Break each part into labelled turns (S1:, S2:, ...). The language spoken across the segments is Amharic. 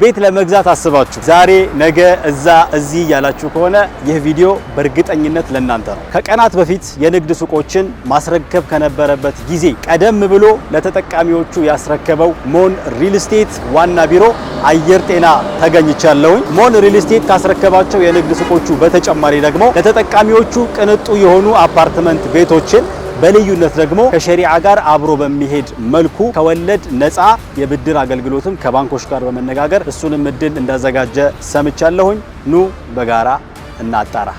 S1: ቤት ለመግዛት አስባችሁ ዛሬ ነገ እዛ እዚህ ያላችሁ ከሆነ ይህ ቪዲዮ በእርግጠኝነት ለእናንተ ነው። ከቀናት በፊት የንግድ ሱቆችን ማስረከብ ከነበረበት ጊዜ ቀደም ብሎ ለተጠቃሚዎቹ ያስረከበው ሞን ሪል ስቴት ዋና ቢሮ አየር ጤና ተገኝቻለሁ። ሞን ሪል ስቴት ካስረከባቸው የንግድ ሱቆቹ በተጨማሪ ደግሞ ለተጠቃሚዎቹ ቅንጡ የሆኑ አፓርትመንት ቤቶችን በልዩነት ደግሞ ከሸሪዓ ጋር አብሮ በሚሄድ መልኩ ከወለድ ነፃ የብድር አገልግሎትም ከባንኮች ጋር በመነጋገር እሱንም እድል እንዳዘጋጀ ሰምቻለሁኝ። ኑ በጋራ እናጣራ።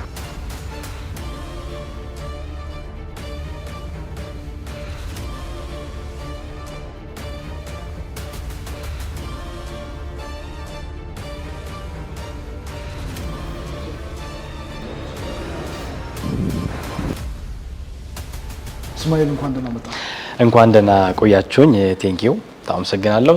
S2: እስማኤል
S1: እንኳን ደህና ቆያችሁኝ። ቴንኪው በጣም አመሰግናለሁ።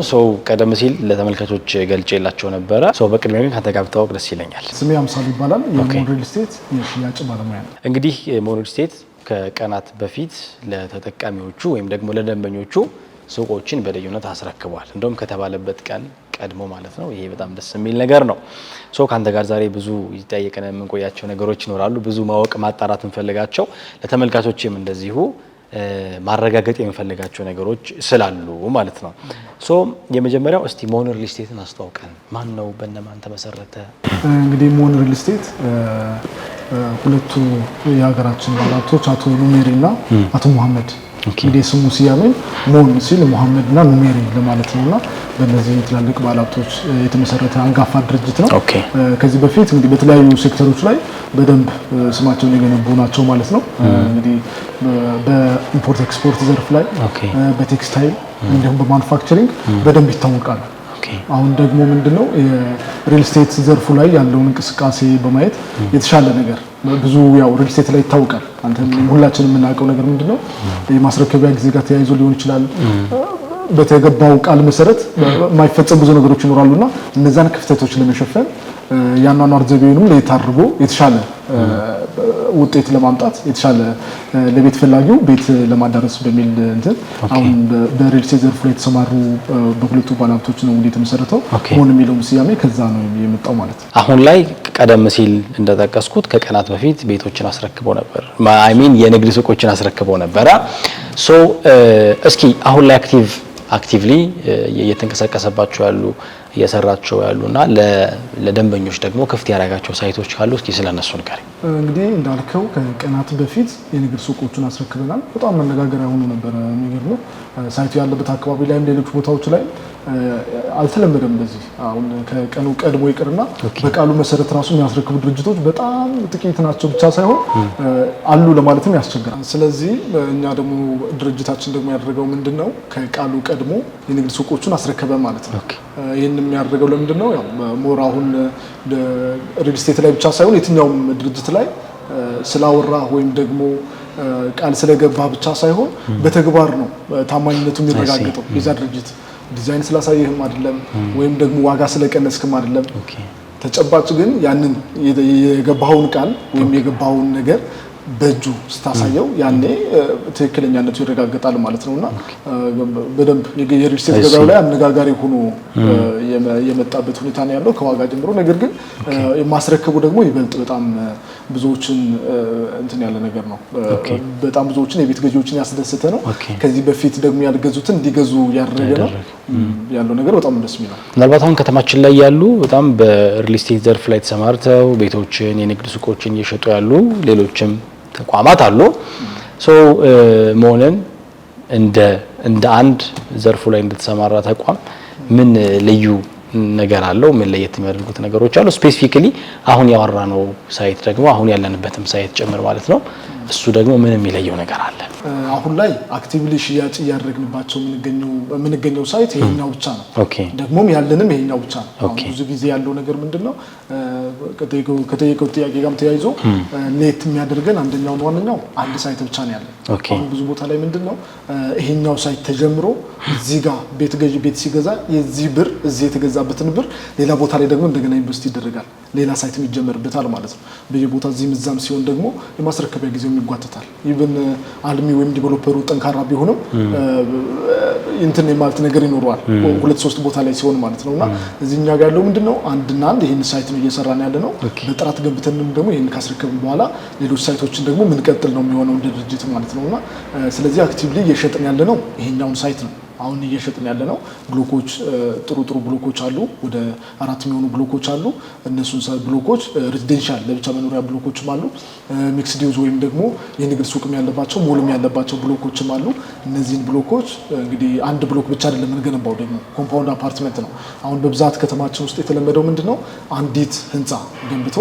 S1: ቀደም ሲል ለተመልካቾች ገልጬላቸው ነበረ። በቅድሚያ ግን ካንተ ጋር ብታወቅ ደስ ይለኛል።
S2: ስሜ አምሳሉ ይባላል። የሞን ሪል ስቴት የሽያጭ ባለሙያ ነኝ።
S1: እንግዲህ ሞን ሪል ስቴት ከቀናት በፊት ለተጠቃሚዎቹ ወይም ደግሞ ለደንበኞቹ ሱቆችን በልዩነት አስረክቧል። እንደውም ከተባለበት ቀን ቀድሞ ማለት ነው። ይሄ በጣም ደስ የሚል ነገር ነው። ካንተ ጋር ዛሬ ብዙ ይጠየቀን የምንቆያቸው ነገሮች ይኖራሉ። ብዙ ማወቅ ማጣራት እንፈልጋቸው ለተመልካቾችም እንደዚሁ ማረጋገጥ የምንፈልጋቸው ነገሮች ስላሉ ማለት ነው። የመጀመሪያው እስቲ ሞን ሪል ስቴትን አስተዋውቀን። ማን ነው? በእነማን ተመሰረተ?
S2: እንግዲህ ሞን ሪል ስቴት ሁለቱ የሀገራችን ባለሀብቶች አቶ ኑሜሪ እና አቶ መሐመድ እንግዲህ ስሙ ሲያሜ ሞን ሲል መሐመድና ኑሜሪ ለማለት ነውና በእነዚህ ትላልቅ ባለሀብቶች የተመሰረተ አንጋፋ ድርጅት ነው። ከዚህ በፊት እንግዲህ በተለያዩ ሴክተሮች ላይ በደንብ ስማቸውን የገነቡ ናቸው ማለት ነው። እንግዲህ በኢምፖርት ኤክስፖርት ዘርፍ ላይ በቴክስታይል እንዲሁም በማኑፋክቸሪንግ በደንብ ይታወቃሉ። አሁን ደግሞ ምንድነው የሪል ስቴት ዘርፉ ላይ ያለውን እንቅስቃሴ በማየት የተሻለ ነገር ብዙ ያው ሪል ስቴት ላይ ይታወቃል። አንተም ሁላችንም የምናውቀው ነገር ምንድነው የማስረከቢያ ጊዜ ጋር ተያይዞ ሊሆን ይችላል። በተገባው ቃል መሰረት የማይፈጸሙ ብዙ ነገሮች ይኖራሉና እነዛን ክፍተቶች ለመሸፈን ያኗኗር ዘይቤውንም ለታርጎ የተሻለ ውጤት ለማምጣት የተሻለ ለቤት ፈላጊው ቤት ለማዳረስ በሚል አሁን በሪል ስቴት ዘርፍ ላይ የተሰማሩ በሁለቱ ባለሀብቶች ነው የተመሰረተው። ሞን የሚለው ስያሜ ከዛ ነው የመጣው ማለት ነው።
S1: አሁን ላይ ቀደም ሲል እንደተጠቀስኩት ከቀናት በፊት ቤቶችን አስረክበው ነበር። የንግድ ሱቆችን አስረክበው ነበር። እስኪ አሁን ላይ አክቲቭሊ እየተንቀሳቀሰባቸው ያሉ እየሰራቸው ያሉና ለደንበኞች ደግሞ ክፍት ያደረጋቸው ሳይቶች ካሉ እስኪ ስለነሱ ንገረኝ።
S2: እንግዲህ እንዳልከው ከቀናት በፊት የንግድ ሱቆችን አስረክበናል። በጣም መነጋገሪያ ሆኖ ነበር። የሚገርመው ሳይቱ ያለበት አካባቢ ላይ ሌሎች ቦታዎች ላይ አልተለመደም። እንደዚህ አሁን ከቀኑ ቀድሞ ይቅርና በቃሉ መሰረት ራሱ የሚያስረክቡ ድርጅቶች በጣም ጥቂት ናቸው ብቻ ሳይሆን አሉ ለማለትም ያስቸግራል። ስለዚህ እኛ ደግሞ ድርጅታችን ደግሞ ያደረገው ምንድነው ከቃሉ ቀድሞ የንግድ ሱቆችን አስረከበ ማለት ነው። ይሄን የሚያደርገው ለምንድነው ያው ሞር አሁን ሪል ስቴት ላይ ብቻ ሳይሆን የትኛውም ድርጅት ላይ ስላወራ ወይም ደግሞ ቃል ስለገባ ብቻ ሳይሆን በተግባር ነው ታማኝነቱ የሚረጋገጠው። የዛ ድርጅት ዲዛይን ስላሳየህም አይደለም ወይም ደግሞ ዋጋ ስለቀነስክም አይደለም። ተጨባጭ ግን ያንን የገባውን ቃል ወይም የገባውን ነገር በእጁ ስታሳየው ያኔ ትክክለኛነቱ ይረጋገጣል ማለት ነውና በደንብ የሪል ስቴት ገበያው ላይ አነጋጋሪ ሆኖ የመጣበት ሁኔታ ነው ያለው ከዋጋ ጀምሮ። ነገር ግን የማስረከቡ ደግሞ ይበልጥ በጣም ብዙዎችን ያለ ነገር ነው። በጣም ብዙዎችን የቤት ገዢዎችን ያስደሰተ ነው። ከዚህ በፊት ደግሞ ያልገዙትን እንዲገዙ ያደረገ ነው ያለው ነገር በጣም ደስ የሚለው።
S1: ምናልባት አሁን ከተማችን ላይ ያሉ በጣም በሪል ስቴት ዘርፍ ላይ ተሰማርተው ቤቶችን የንግድ ሱቆችን እየሸጡ ያሉ ሌሎችም ተቋማት አሉ። ሞንን እንደ አንድ ዘርፉ ላይ እንደተሰማራ ተቋም ምን ልዩ ነገር አለው? ምን ለየት የሚያደርጉት ነገሮች አሉ? ስፔሲፊካሊ አሁን ያወራነው ሳይት ደግሞ አሁን ያለንበትም ሳይት ጭምር ማለት ነው። እሱ ደግሞ ምን የሚለየው ነገር አለ?
S2: አሁን ላይ አክቲቭሊ ሽያጭ እያደረግንባቸው የምንገኘው ሳይት ይሄኛው ብቻ ነው። ደግሞም ያለንም ይሄኛው ብቻ ነው። ብዙ ጊዜ ያለው ነገር ምንድነው ከጠየቀው ጥያቄ ጋርም ተያይዞ ሌት የሚያደርገን አንደኛው ዋነኛው አንድ ሳይት ብቻ ነው ያለው። አሁን ብዙ ቦታ ላይ ምንድነው ይሄኛው ሳይት ተጀምሮ እዚህ ጋር ቤት ገዢ ቤት ሲገዛ የዚህ ብር እዚህ የተገዛበትን ብር ሌላ ቦታ ላይ ደግሞ እንደገና ኢንቨስት ይደረጋል። ሌላ ሳይት የሚጀመርበታል ማለት ነው። በየቦታ እዚህም እዛም ሲሆን ደግሞ የማስረከቢያ ጊዜው ይጓተታል። ኢቭን አልሚ ወይም ዲቨሎፐሩ ጠንካራ ቢሆንም እንትን የማለት ነገር ይኖረዋል ሁለት ሶስት ቦታ ላይ ሲሆን ማለት ነውና እዚህኛ ጋር ያለው ምንድነው አንድና አንድ ይሄን ሳይት ነው እየሰራን ያለ ነው በጥራት ገንብተንም ደግሞ ይሄን ካስረከብን በኋላ ሌሎች ሳይቶችን ደግሞ ምን ቀጥል ነው የሚሆነው እንደ ድርጅት ማለት ነውና ስለዚህ አክቲቭሊ እየሸጥን ያለ ነው ይሄኛውን ሳይት ነው አሁን እየሸጥን ያለ ነው ብሎኮች ጥሩ ብሎኮች አሉ ወደ 4 የሚሆኑ ብሎኮች አሉ እነሱን ብሎኮች ሬዚደንሻል ለብቻ መኖሪያ ብሎኮችም አሉ ሚክስድ ዩዝ ወይም ደግሞ የንግድ ሱቅም ያለባቸው ሞልም ያለባቸው ብሎኮችም አሉ እነዚህን ብሎኮች እንግዲህ አንድ ብሎክ ብቻ አይደለም እንገነባው ደግሞ ኮምፓውንድ አፓርትመንት ነው አሁን በብዛት ከተማችን ውስጥ የተለመደው ምንድነው አንዲት ህንጻ ገንብቶ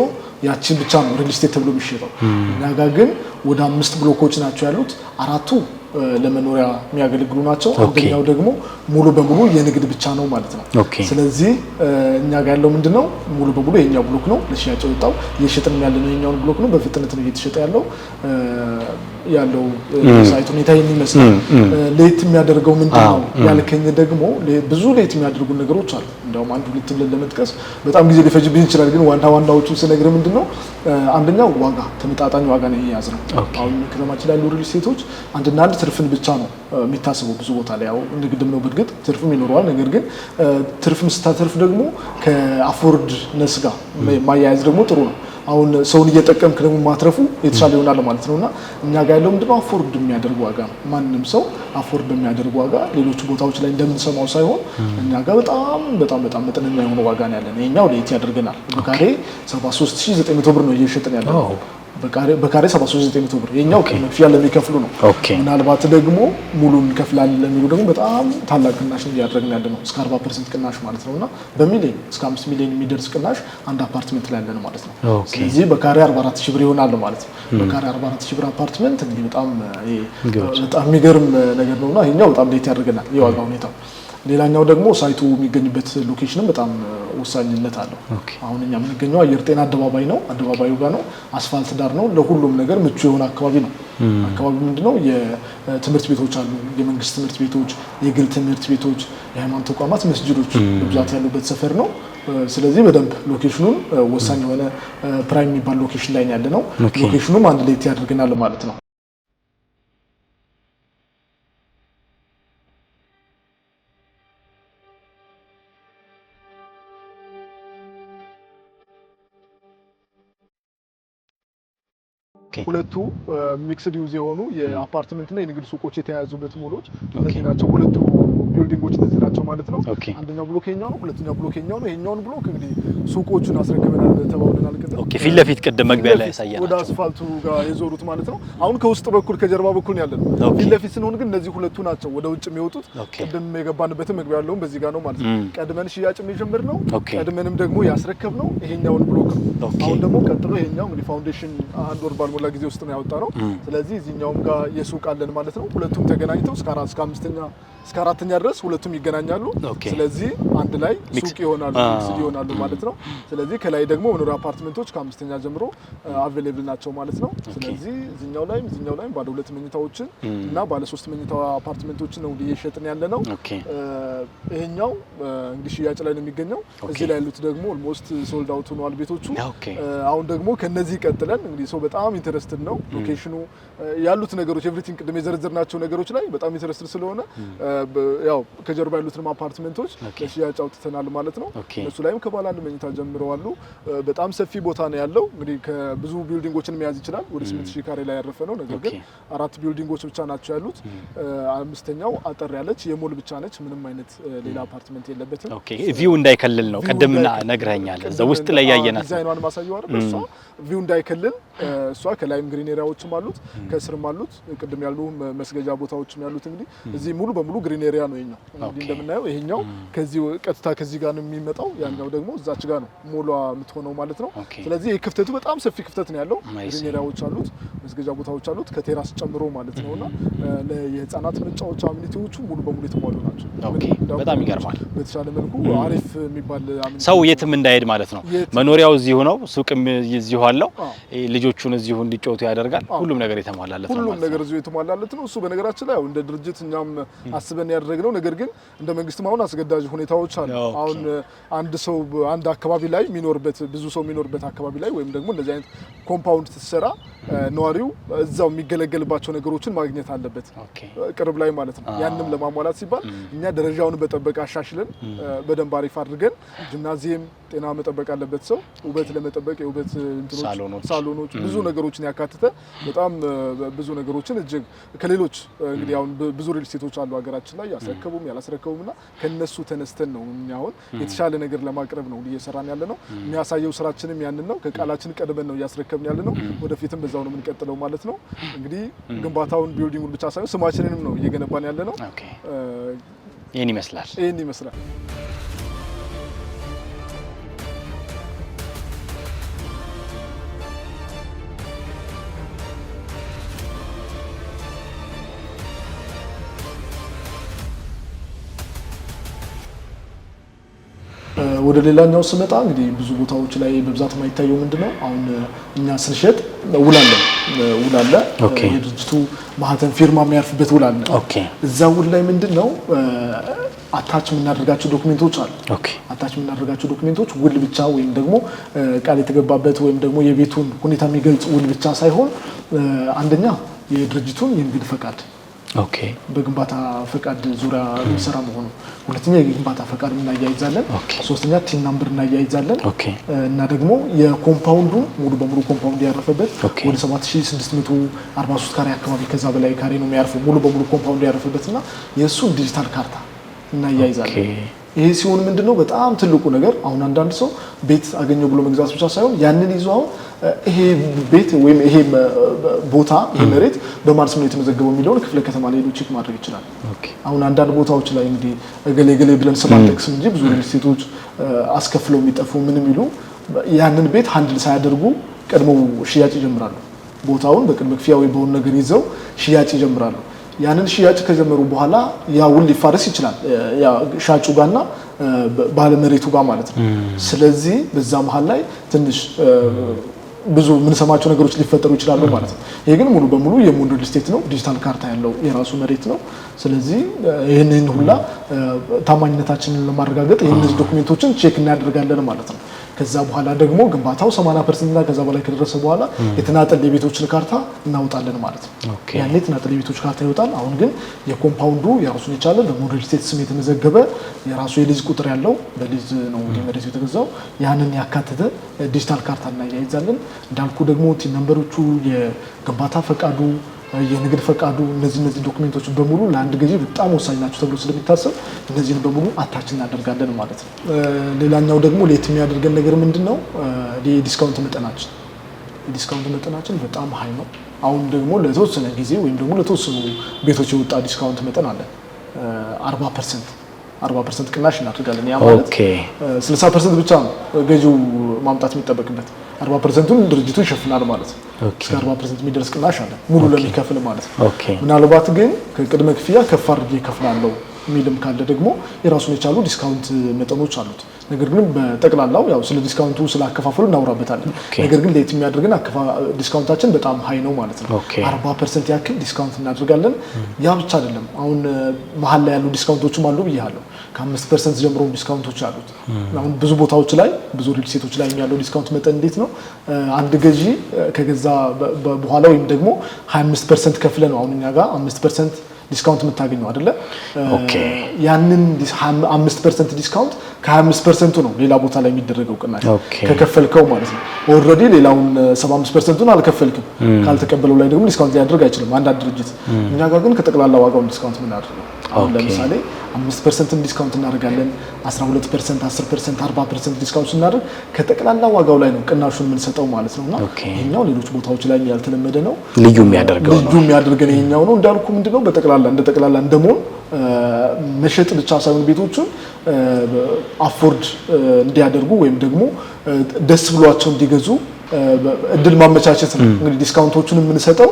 S2: ያቺን ብቻ ነው ሪል ስቴት ተብሎ የሚሸጠው እኛ ጋር ግን ወደ 5 ብሎኮች ናቸው ያሉት አራቱ ለመኖሪያ የሚያገለግሉ ናቸው አንደኛው ደግሞ ሙሉ በሙሉ የንግድ ብቻ ነው ማለት ነው ስለዚህ እኛ ጋር ያለው ምንድነው ሙሉ በሙሉ የኛው ብሎክ ነው ለሽያጭ ወጣው የሽጥን ያለነው የኛውን ብሎክ ነው በፍጥነት ነው እየተሸጠ ያለው ሳይት ሁኔታ ይመስላል ሌት የሚያደርገው ምንድነው ያልከኝ ደግሞ ብዙ ሌት የሚያደርጉ ነገሮች አሉ እንደውም አንድ ሁለት ለመጥቀስ በጣም ጊዜ ሊፈጅብኝ ይችላል ግን ዋናዎቹ ስነግር ምንድነው አንደኛው ዋጋ ተመጣጣኝ ዋጋ ነው ያዝነው አሁን ከተማችን ላይ ያሉ ሪል ስቴቶች አንድና አንድ ትርፍን ብቻ ነው የሚታሰበው ብዙ ቦታ ላይ ያው ንግድም ነው በርግጥ ትርፍም ይኖረዋል ነገር ግን ትርፍም ስታተርፍ ደግሞ ከአፎርድ ነስጋ ማያያዝ ደግሞ ጥሩ ነው አሁን ሰውን እየተጠቀምክ ደግሞ ማትረፉ የተሻለ ይሆናል ማለት ነውና እኛ ጋር ያለው ምንድነው አፎርድ የሚያደርግ ዋጋ ማንንም ሰው አፎርድ በሚያደርግ ዋጋ ሌሎች ቦታዎች ላይ እንደምንሰማው ሳይሆን እኛ ጋር በጣም መጠነኛ የሆነ ዋጋ ነው ያለን ይሄኛው ለየት ያደርገናል በካሬ 73900 ብር ነው እየሸጥን ያለው በካሬ 73900 ብር የኛው ክፍያ ለሚከፍሉ ነው ምናልባት ደግሞ ሙሉ እንከፍላለን ለሚሉ ደግሞ በጣም ታላቅ ቅናሽ እያደረግን ያለ ነው እስከ 40% ቅናሽ ማለት ነውና በሚሊዮን እስከ 5 ሚሊዮን የሚደርስ ቅናሽ አንድ አፓርትመንት ላይ ያለን ማለት ነው ስለዚህ በካሬ 44000 ብር ይሆናል ማለት ነው በካሬ 44000 ብር አፓርትመንት እንግዲህ በጣም የሚገርም ነገር ነውና ይሄኛው በጣም ዴት ያደርገናል የዋጋ ሁኔታው ሌላኛው ደግሞ ሳይቱ የሚገኝበት ሎኬሽንም በጣም ወሳኝነት አለው አሁን እኛ የምንገኘው አየር ጤና አደባባይ ነው አደባባዩ ጋር ነው አስፋልት ዳር ነው ለሁሉም ነገር ምቹ የሆነ አካባቢ ነው አካባቢው ምንድነው የትምህርት ቤቶች አሉ የመንግስት ትምህርት ቤቶች የግል ትምህርት ቤቶች የሃይማኖት ተቋማት መስጂዶች በብዛት ያሉበት ሰፈር ነው ስለዚህ በደንብ ሎኬሽኑን ወሳኝ የሆነ ፕራይም የሚባል ሎኬሽን ላይ ያለ ነው ሎኬሽኑም አንድ ሌት ያደርገናል ማለት ነው ሁለቱ ሚክስድ ዩዝ የሆኑ የአፓርትመንት እና የንግድ ሱቆች የተያያዙበት ሞሎች እነዚህ ናቸው ሁለቱ ቢልዲንጎች እነዚህ ናቸው ማለት ነው አንደኛው ብሎክ የኛው ነው ሁለተኛው ብሎክ የኛው ነው ይሄኛውን ብሎክ እንግዲህ ሱቆቹን አስረክበናል ተባውለናል
S1: ፊት ለፊት ቅድም መግቢያ ላይ ያሳየናል
S2: ወደ አስፋልቱ ጋር የዞሩት ማለት ነው አሁን ከውስጥ በኩል ከጀርባ በኩል ያለን ፊት ለፊት ስንሆን ግን እነዚህ ሁለቱ ናቸው ወደ ውጭ የሚወጡት ቅድም የገባንበት መግቢያ ያለውን በዚህ ጋር ነው ማለት ነው ቀድመን ሽያጭ የጀመርነው ቀድመንም ደግሞ ያስረከብነው ይሄኛውን ብሎክ ነው አሁን ደግሞ ቀጥሎ ይሄኛው እንግዲህ ፋውንዴሽን አንድ ወር ባልሞላ ጊዜ ውስጥ ነው ያወጣነው ስለዚህ እዚህኛውም ጋር የሱቅ አለን ማለት ነው ሁለቱም ተገናኝተው እስከ 4 እስከ 5ኛ እስከ 4ኛ ድረስ ሁለቱም ይገናኛሉ ስለዚህ አንድ ላይ ሱቅ ይሆናሉ ሚክስድ ይሆናሉ ማለት ነው ስለዚህ ከላይ ደግሞ መኖሪያ አፓርትመንቶች ከ5ኛ ጀምሮ አቬሌብል ናቸው ማለት ነው ስለዚህ እዚህኛው ላይም ባለ 2 መኝታዎችን እና ባለ 3 መኝታ አፓርትመንቶችን ነው እየሸጥን ያለ ነው ይሄኛው እንግዲህ ሽያጭ ላይ ነው የሚገኘው እዚህ ላይ ያሉት ደግሞ ኦልሞስት ሶልድ አውት ሆነዋል ቤቶቹ አሁን ደግሞ ከነዚህ ቀጥለን እንግዲህ ሰው በጣም ኢንተረስትድ ነው ሎኬሽኑ ያሉት ነገሮች ኤቭሪቲንግ ቅድም የዘረዘርናቸው ነገሮች ላይ በጣም ኢንተረስትድ ስለሆነ ያው ከጀርባ ያሉትን አፓርትመንቶች ለሽያጭ አውጥተናል ማለት ነው እሱ ላይም ከባለ 1 መኝታ ጀምረዋሉ በጣም ሰፊ ቦታ ነው ያለው እንግዲህ ከብዙ ቢልዲንጎችን መያዝ ይችላል ወደ 8000 ካሬ ላይ ያረፈ ነው ነገር ግን 4 ቢልዲንጎች ብቻ ናቸው ያሉት አምስተኛው አጠር ያለች የሞል ብቻ ነች ምንም አይነት ሌላ አፓርትመንት የለበትም
S1: ቪው እንዳይከልል ነው ቅድም ነግረኛል እዛ ውስጥ ላይ ያየናት
S2: ዲዛይኗን ማሳየው አይደል እሷ ቪው እንዳይከልል እሷ ከላይም ግሪን ኤሪያዎችም አሉት ከስርም አሉት ቅድም ያሉ መስገጃ ቦታዎችም ያሉት እንግዲህ እዚህ ሙሉ በሙሉ ግሪን ኤሪያ ነው ይሄኛው እንግዲህ እንደምናየው ይሄኛው ከዚህ ቀጥታ ከዚህ ጋር ነው የሚመጣው ያኛው ደግሞ እዛች ጋር ነው ሞሏ የምትሆነው ማለት ነው ስለዚህ የክፍተቱ በጣም ሰፊ ክፍተት ነው ያለው ግሪን ኤሪያዎች አሉት መስገጃ ቦታዎች አሉት ከቴራስ ጨምሮ ማለት ነውና ለየህፃናት መጫወቻ አሚኒቲዎቹ ሙሉ በሙሉ የተሟሉ ናቸው
S1: በጣም ይገርማል
S2: በተሻለ መልኩ አሪፍ የሚባል
S1: ሰው የትም እንዳይሄድ ማለት ነው መኖሪያው እዚሁ ነው ሱቅም እዚሁ አይዋለው ልጆቹን እዚሁ እንዲጫወቱ ያደርጋል ሁሉም ነገር የተሟላለት ነው
S2: ሁሉም ነገር እዚሁ የተሟላለት ነው እሱ በነገራችን ላይ እንደ ድርጅት እኛም አስበን ያደረግነው ነገር ግን እንደ መንግስትም አሁን አስገዳጅ ሁኔታዎች አሉ አሁን አንድ ሰው አንድ አካባቢ ላይ የሚኖርበት ብዙ ሰው የሚኖርበት አካባቢ ላይ ወይም ደግሞ እንደዚህ አይነት ኮምፓውንድ ተሰራ ነዋሪው እዛው የሚገለገልባቸው ነገሮችን ማግኘት አለበት ቅርብ ላይ ማለት ነው ያንንም ለማሟላት ሲባል እኛ ደረጃውን በጠበቀ አሻሽለን በደንብ አሪፍ አድርገን ጂምናዚየም ጤና መጠበቅ አለበት ሰው ውበት ለመጠበቅ የውበት ሳሎኖች ብዙ ነገሮችን ያካተተ በጣም ብዙ ነገሮችን እጅግ ከሌሎች እንግዲህ አሁን ብዙ ሪል ስቴቶች አሉ ሀገራችን ላይ ያስረከቡም ያላስረከቡምና ከነሱ ተነስተን ነው እኛ አሁን የተሻለ ነገር ለማቅረብ ነው እየሰራን ያለ ነው የሚያሳየው ስራችንም ያንን ነው ከቃላችን ቀድመን ነው እያስረከብን ያለ ነው ወደፊትም በዛው ነው የምንቀጥለው ማለት ነው እንግዲህ ግንባታውን ቢልዲንጉን ብቻ ሳይሆን ስማችንንም ነው እየገነባን ያለ ነው
S1: ይሄን
S2: ይመስላል ወደ ሌላኛው ስመጣ እንግዲህ ብዙ ቦታዎች ላይ በብዛት የማይታየው ምንድነው አሁን እኛ ስንሸጥ ውል አለ የድርጅቱ ማህተም ፊርማ የሚያርፍበት ውል አለ እዛ ውል ላይ ምንድነው አታች የምናደርጋቸው ዶክመንቶች አሉ አታች የምናደርጋቸው ዶክመንቶች ውል ብቻ ወይም ደግሞ ቃል የተገባበት ወይም ደግሞ የቤቱን ሁኔታ የሚገልጽ ውል ብቻ ሳይሆን አንደኛ የድርጅቱን የንግድ ፈቃድ በግንባታ ፈቃድ ዙሪያ የሚሰራ መሆኑ ሁለተኛ የግንባታ ፈቃድ እናያይዛለን ሶስተኛ ቲን ናምበር እናያይዛለን እና ደግሞ የኮምፓውንዱ ሙሉ በሙሉ ኮምፓውንድ ያረፈበት ወደ 7643 ካሬ አካባቢ ከዛ በላይ ካሬ ነው የሚያርፈው ሙሉ በሙሉ ኮምፓውንድ ያረፈበትና የእሱን ዲጂታል ካርታ እናያይዛለን ይሄ ሲሆን ምንድነው በጣም ትልቁ ነገር አሁን አንዳንድ ሰው ቤት አገኘው ብሎ መግዛት ብቻ ሳይሆን ያንን ይዞ አሁን ይሄ ቤት ወይም ይሄ ቦታ ይሄ መሬት በማን ስም ነው የተመዘገበው የሚለውን ክፍለ ከተማ ላይ ቼክ ማድረግ ይችላል አሁን አንዳንድ ቦታዎች ላይ እንግዲህ ገሌ ብለን ስማንጠቅስ እንጂ ብዙ ሪል ስቴቶች አስከፍለው የሚጠፉ ምን የሚሉ ያንን ቤት ሃንድል ሳያደርጉ ቀድመው ሽያጭ ይጀምራሉ ቦታውን በቅድመ ክፍያ ወይ በሆነ ነገር ይዘው ሽያጭ ይጀምራሉ ያንን ሽያጭ ከጀመሩ በኋላ ያ ውል ሊፋረስ ይችላል ያ ሻጩ ጋርና ባለ መሬቱ ጋር ማለት ነው ስለዚህ በዛ መሃል ላይ ትንሽ ብዙ ምን ሰማቸው ነገሮች ሊፈጠሩ ይችላሉ ማለት ነው ይሄ ግን ሙሉ በሙሉ የሙን ሪል ስቴት ነው ዲጂታል ካርታ ያለው የራሱ መሬት ነው ስለዚህ ይሄንን ሁላ ታማኝነታችንን ለማረጋገጥ ይሄንን ዶክመንቶችን ቼክ እናደርጋለን ማለት ነው ከዛ በኋላ ደግሞ ግንባታው 80% እና ከዛ በላይ ከደረሰ በኋላ የተናጠል የቤቶችን ካርታ እናውጣለን ማለት ነው ያኔ የተናጠል የቤቶች ካርታ ይወጣል አሁን ግን የኮምፓውንዱ የራሱን የቻለ በሙን ሪል ስቴት ስም የተመዘገበ የራሱ የሊዝ ቁጥር ያለው በሊዝ ነው መሬቱ የተገዛው ያንን ያካተተ ዲጂታል ካርታ እናያይዛለን እንዳልኩ ደግሞ ቲን ነምበሮቹ የግንባታ ፈቃዱ የንግድ ፈቃዱ እነዚህ ዶክመንቶች በሙሉ ለአንድ ገዢ በጣም ወሳኝ ናቸው ተብሎ ስለሚታሰብ እነዚህን በሙሉ አታች እናደርጋለን ማለት ነው ሌላኛው ደግሞ ለየት የሚያደርገን ነገር ምንድነው የዲስካውንት መጠናችን በጣም ሃይ ነው አሁን ደግሞ ለተወሰነ ጊዜ ወይም ደግሞ ለተወሰኑ ቤቶች የወጣ ዲስካውንት መጠን አለ 40% ቅናሽ እናደርጋለን ያ ማለት 60% ብቻ ነው ገዢው ማምጣት የሚጠበቅበት 40%ን ድርጅቱ ይሸፍናል ማለት ነው እስከ 40% የሚደርስ ቅናሽ አለ ሙሉ ለሚከፍል ማለት ነው ምናልባት ግን ከቅድመ ክፍያ ከፍ አድርጌ እከፍላለሁ ሚልም ካለ ደግሞ የራሱን የቻሉ ዲስካውንት መጠኖች አሉት ነገር ግን በጠቅላላው ያው ስለ ዲስካውንቱ ስለ አከፋፈሉ እናወራበታለን ነገር ግን ለየት የሚያደርገን ዲስካውንታችን በጣም ሃይ ነው ማለት ነው 40% ያክል ዲስካውንት እናደርጋለን ያ ብቻ አይደለም አሁን መሀል ላይ ያሉ ዲስካውንቶችም አሉ ብያለሁ ከ5% ጀምሮ ዲስካውንቶች አሉት አሁን ብዙ ቦታዎች ላይ ብዙ ሪል ስቴቶች ላይ ያለው ዲስካውንት መጠን እንዴት ነው አንድ ገዢ ከገዛ በኋላ ወይም ደግሞ 25% ከፍለ ነው አሁን እኛ ጋር 5% ዲስካውንት የምታገኘው አይደለ ያንን 5% ዲስካውንት ከ25% ነው ሌላ ቦታ ላይ የሚደረገው ቅናሽ ከከፈልከው ማለት ነው ኦሬዲ ሌላውን 75%ን አልከፈልክም ካልተቀበለው ላይ ደግሞ ዲስካውንት ሊያደርግ አይችልም አንዳንድ ድርጅት እኛ ጋር ግን ከጠቅላላ ዋጋውን ዲስካውንት የምናደርገው አሁን ለምሳሌ 5% ዲስካውንት እናደርጋለን 12% 10% 40% ዲስካውንት ስናደርግ ከጠቅላላ ዋጋው ላይ ነው ቅናሹን የምንሰጠው ማለት ነውና ይሄኛው ሌሎች ቦታዎች ላይ ያልተለመደ ነው ልዩ የሚያደርገን ይሄኛው ነው እንዳልኩ ምንድነው በጠቅላላ እንደሞን መሸጥ ብቻ ሳይሆን ቤቶቹን አፎርድ እንዲያደርጉ ወይም ደግሞ ደስ ብሏቸው እንዲገዙ እድል ማመቻቸት ነው እንግዲህ ዲስካውንቶቹን የምንሰጠው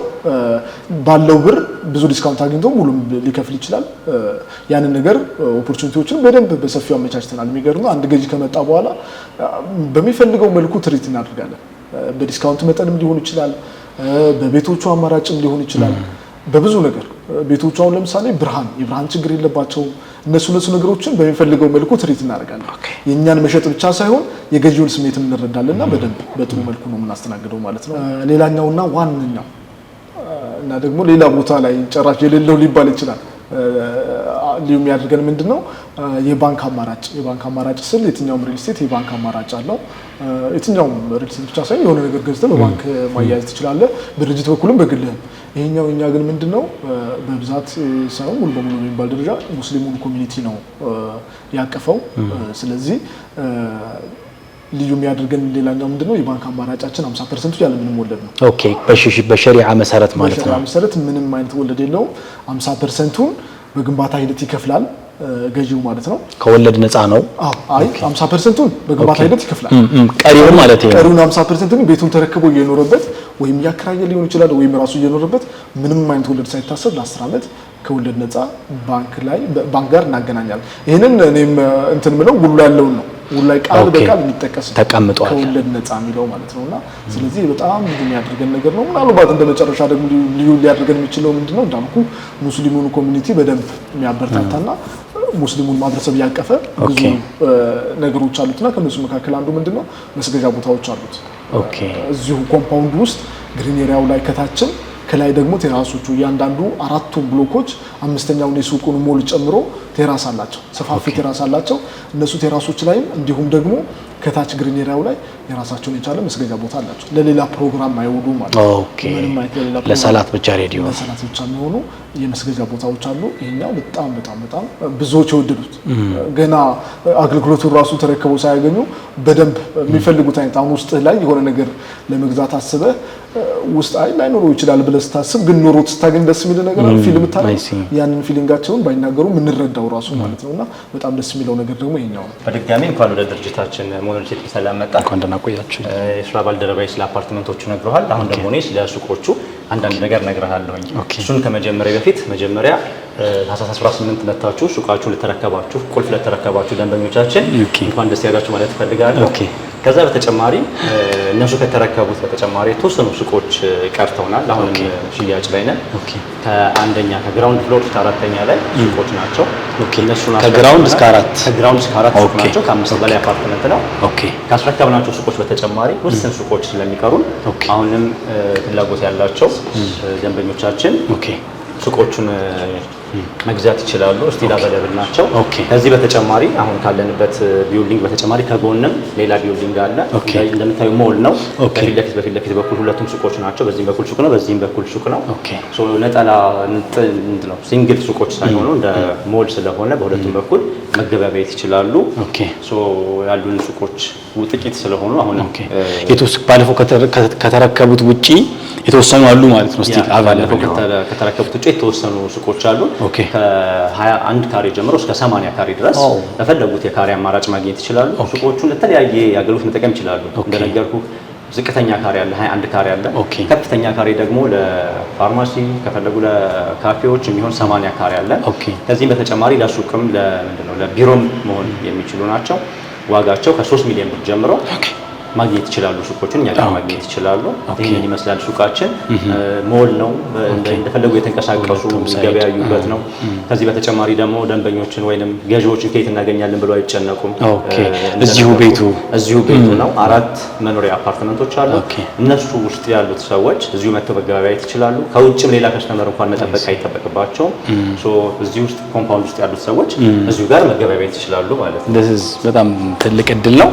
S2: ባለው ብር ብዙ ዲስካውንት አግኝቶ ሙሉ ሊከፍል ይችላል ያንን ነገር ኦፖርቹኒቲዎችን በደንብ በሰፊው አመቻችተናል የሚገርም አንድ ገዢ ከመጣ በኋላ በሚፈልገው መልኩ ትሪት እናደርጋለን በዲስካውንት መጠንም ሊሆን ይችላል በቤቶቹ አማራጭም ሊሆን ይችላል በብዙ ነገር ቤቶቹ አሁን ለምሳሌ የብርሃን ችግር የለባቸውም እነሱ ነገሮችን በሚፈልገው መልኩ ትሪት እናደርጋለን የኛን መሸጥ ብቻ ሳይሆን የገዢውን ስሜት እንረዳለንና በደንብ በጥሩ መልኩ ነው የምናስተናግደው ማለት ነው ሌላኛውና ዋንኛው እና ደግሞ ሌላ ቦታ ላይ ጨራሽ የሌለው ሊባል ይችላል ሊዩ የሚያደርገን ምንድነው የባንክ አማራጭ ስል የትኛውም ሪል ስቴት የባንክ አማራጭ አለው የትኛውም ሪል ስቴት ብቻ ሳይሆን የሆነ ነገር ገዝተህ በባንክ ማያያዝ ትችላለህ በድርጅት በኩልም በግልህም ይሄኛው እኛ ግን ምንድነው በብዛት ሳይሆን ሙሉ በሙሉ የሚባል ደረጃ ሙስሊሙን ኮሚኒቲ ነው ያቀፈው ስለዚህ ልዩ የሚያደርገን ሌላኛው ምንድነው የባንክ አማራጫችን 50% ያለ ምንም ወለድ ነው
S1: ኦኬ በሸሪዓ መሰረት ማለት ነው
S2: በሸሪዓ መሰረት ምንም አይነት ወለድ የለውም 50%ን በግንባታ ሂደት ይከፍላል ገዢው ማለት ነው
S1: ከወለድ ነፃ ነው
S2: አይ 50%ን በግንባታ ሂደት ይከፍላል
S1: ቀሪው ማለት ነው
S2: ቀሪውን 50%ን ቤቱን ተረክቦ እየኖረበት ወይም ያከራየ ሊሆን ይችላል ወይም ራሱ እየኖረበት ምንም አይነት ወለድ ሳይታሰብ ለ10 አመት ከወለድ ነፃ ባንክ ጋር እናገናኛለን ይሄንን እኔም እንትን ምለው ሁሉ ያለው ነው ሁሉ ላይ ቃል በቃል የሚጠቀስ
S1: ተቀምጧል
S2: ከወለድ ነፃ የሚለው ማለት ነውና ስለዚህ በጣም ብዙ የሚያደርገን ነገር ነው ምናልባት እንደመጨረሻ ደግሞ ልዩ ሊያደርገን የሚችለው ምንድነው እንዳልኩ ሙስሊሙን ኮሚኒቲ በደንብ የሚያበረታታና ሙስሊሙን ማድረሰብ ያቀፈ ብዙ ነገሮች አሉትና ከነሱ መካከል አንዱ ምንድነው መስገጃ ቦታዎች አሉት
S1: ኦኬ
S2: እዚሁ ኮምፓውንድ ውስጥ ግሪን ኤሪያው ላይ ከታችን ከላይ ደግሞ ቴራሶቹ ያንዳንዱ አራቱም ብሎኮች አምስተኛውን የሱቁን ሞል ጨምሮ ቴራስ አላቸው ሰፋፊ ቴራስ አላቸው እነሱ ቴራሶች ላይም እንዲሁም ደግሞ ከታች ግሪን ኤሪያው ላይ የራሳቸውን የቻለ መስገጃ ቦታ አላቸው ለሌላ ፕሮግራም አይወዱ ማለት ነው
S1: ኦኬ ለሰላት ብቻ ሬዲዮ
S2: ለሰላት ብቻ የሚሆኑ የመስገጃ ቦታዎች አሉ ይሄኛው በጣም ብዙዎች የወደዱት ገና አገልግሎቱን ራሱ ተረክበው ሳያገኙ በደንብ የሚፈልጉት አይነት አሁን ውስጥ ላይ የሆነ ነገር ለመግዛት አስበህ ውስጥ ላይኖረው ይችላል ብለህ ስታስብ ግን ኖሮት ስታገኝ ደስ የሚል ነገር ፊልም ታዲያ ያንን ፊሊንጋቸውን ባይናገሩ ምንረዳው ራሱ ማለት ነውና በጣም ደስ የሚለው ነገር ደግሞ ይሄኛው ነው
S1: በድጋሚ እንኳን ወደ ድርጅታችን ሞኖሊቲክ ሰላም መጣ እንኳን ደህና ቆያችሁ የስራ ባልደረባዬ ስለ አፓርትመንቶቹ ነግረዋል አሁን ደግሞ እኔ ስለ ሱቆቹ አንዳንድ ነገር ነግረሃለሁ እሱን ከመጀመሪያ በፊት መጀመሪያ ታህሳስ 18 መጣችሁ ሱቃችሁ ለተረከባችሁ ቁልፍ ለተረከባችሁ ደንበኞቻችን እንኳን ደስ ያላችሁ ማለት ፈልጋለሁ ከዛ በተጨማሪ እነሱ ከተረከቡት በተጨማሪ የተወሰኑ ሱቆች ቀርተውናል አሁንም ሽያጭ ላይ ነን ከአንደኛ ከግራውንድ ፍሎር እስከ አራተኛ ላይ ሱቆች ናቸው እነሱ ከግራውንድ እስከ አራት ሱቆች ናቸው ከአምስት በላይ አፓርትመንት ነው ካስረከብናቸው ሱቆች በተጨማሪ ውስን ሱቆች ስለሚቀሩን አሁንም ፍላጎት ያላቸው ደንበኞቻችን ሱቆቹን መግዛት ይችላሉ ስቲል አቬለብል ናቸው ከዚህ በተጨማሪ አሁን ካለንበት ቢልዲንግ በተጨማሪ ከጎንም ሌላ ቢልዲንግ አለ እንደምታዩ ሞል ነው በፊት ለፊት በኩል ሁለቱም ሱቆች ናቸው በዚህም በኩል ሱቅ ነው በዚህም በኩል ሱቅ ነው ሶ ነጠላ ነው ሲንግል ሱቆች ሳይሆኑ እንደ ሞል ስለሆነ በሁለቱም በኩል መገበያየት ይችላሉ ሶ ያሉን ሱቆች ጥቂት ስለሆኑ አሁን ባለፈው ከተረከቡት ውጪ የተወሰኑ አሉ ማለት ነው ስቲል
S2: ባለፈው ከተረከቡት ውጪ የተወሰኑ ሱቆች አሉ ከ21 ካሬ ጀምሮ እስከ 80 ካሬ ድረስ ለፈለጉት የካሬ አማራጭ ማግኘት ይችላሉ ሱቆቹን ለተለያየ አገልግሎት መጠቀም ይችላሉ እንደነገርኩ ዝቅተኛ ካሬ አለ 21 ካሬ አለ ከፍተኛ ካሬ ደግሞ ለፋርማሲ ከፈለጉ ለካፌዎች የሚሆን 80 ካሬ አለ ከዚህም በተጨማሪ ለሱቅም ለቢሮም መሆን የሚችሉ ናቸው ዋጋቸው ከ3 ሚሊዮን ብር ጀምሮ ማግኘት ይችላሉ ሱቆችን እኛ ጋር ማግኘት ይችላሉ ይሄን ይመስላል ሱቃችን ሞል ነው እንደፈለጉ የተንቀሳቀሱ ገበያዩበት ነው ከዚህ በተጨማሪ ደግሞ ደንበኞችን ወይንም ገዢዎችን ከየት እናገኛለን ብለው አይጨነቁም እዚሁ ቤቱ ነው አራት መኖሪያ አፓርትመንቶች አሉ እነሱ ውስጥ ያሉት ሰዎች እዚሁ መጥተው መገበያየት ይችላሉ ከውጭም ሌላ ከስተመር እንኳን መጠበቅ አይጠበቅባቸውም ሶ እዚህ ውስጥ ኮምፓውንድ ውስጥ ያሉት ሰዎች እዚሁ ጋር መገበያየት ይችላሉ ማለት ነው
S3: በጣም ትልቅ እድል ነው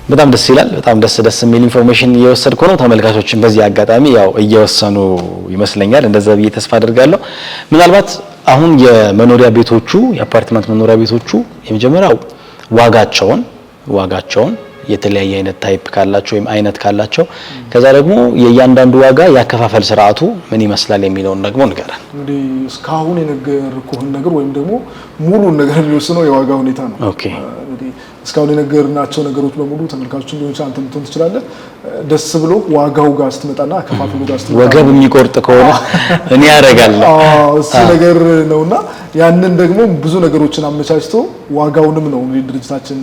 S3: በጣም ደስ ይላል በጣም ደስ የሚል ኢንፎርሜሽን እየወሰድኩ ነው ተመልካቾችን በዚህ አጋጣሚ ያው እየወሰኑ ይመስለኛል እንደዛ ብዬ ተስፋ አደርጋለሁ ምናልባት አሁን የመኖሪያ ቤቶቹ የአፓርትመንት መኖሪያ ቤቶቹ የመጀመሪያው ዋጋቸውን የተለያየ አይነት ታይፕ ካላቸው ወይም አይነት ካላቸው ከዛ ደግሞ የእያንዳንዱ ዋጋ ያከፋፈል ስርዓቱ ምን ይመስላል የሚለውን ደግሞ ንገረን
S2: እንግዲህ እስካሁን የነገርኩህን ነገር ወይም ደግሞ ሙሉ ነገር የሚወስነው የዋጋ ሁኔታ ነው እንግዲህ እስካሁን የነገርናቸው ነገሮች በሙሉ ተመልካቾችን ሊሆን ይችላል አንተም ልትሆን ትችላለህ ደስ ብሎ ዋጋው ጋር ስትመጣና አከፋፈሉ ጋር ስትመጣ
S3: ወገብ የሚቆርጥ ከሆነ እኔ ያደርጋለሁ
S2: እሱ ነገር ነውና ያንን ደግሞ ብዙ ነገሮችን አመቻችቶ ዋጋውንም ነው እንግዲህ ድርጅታችን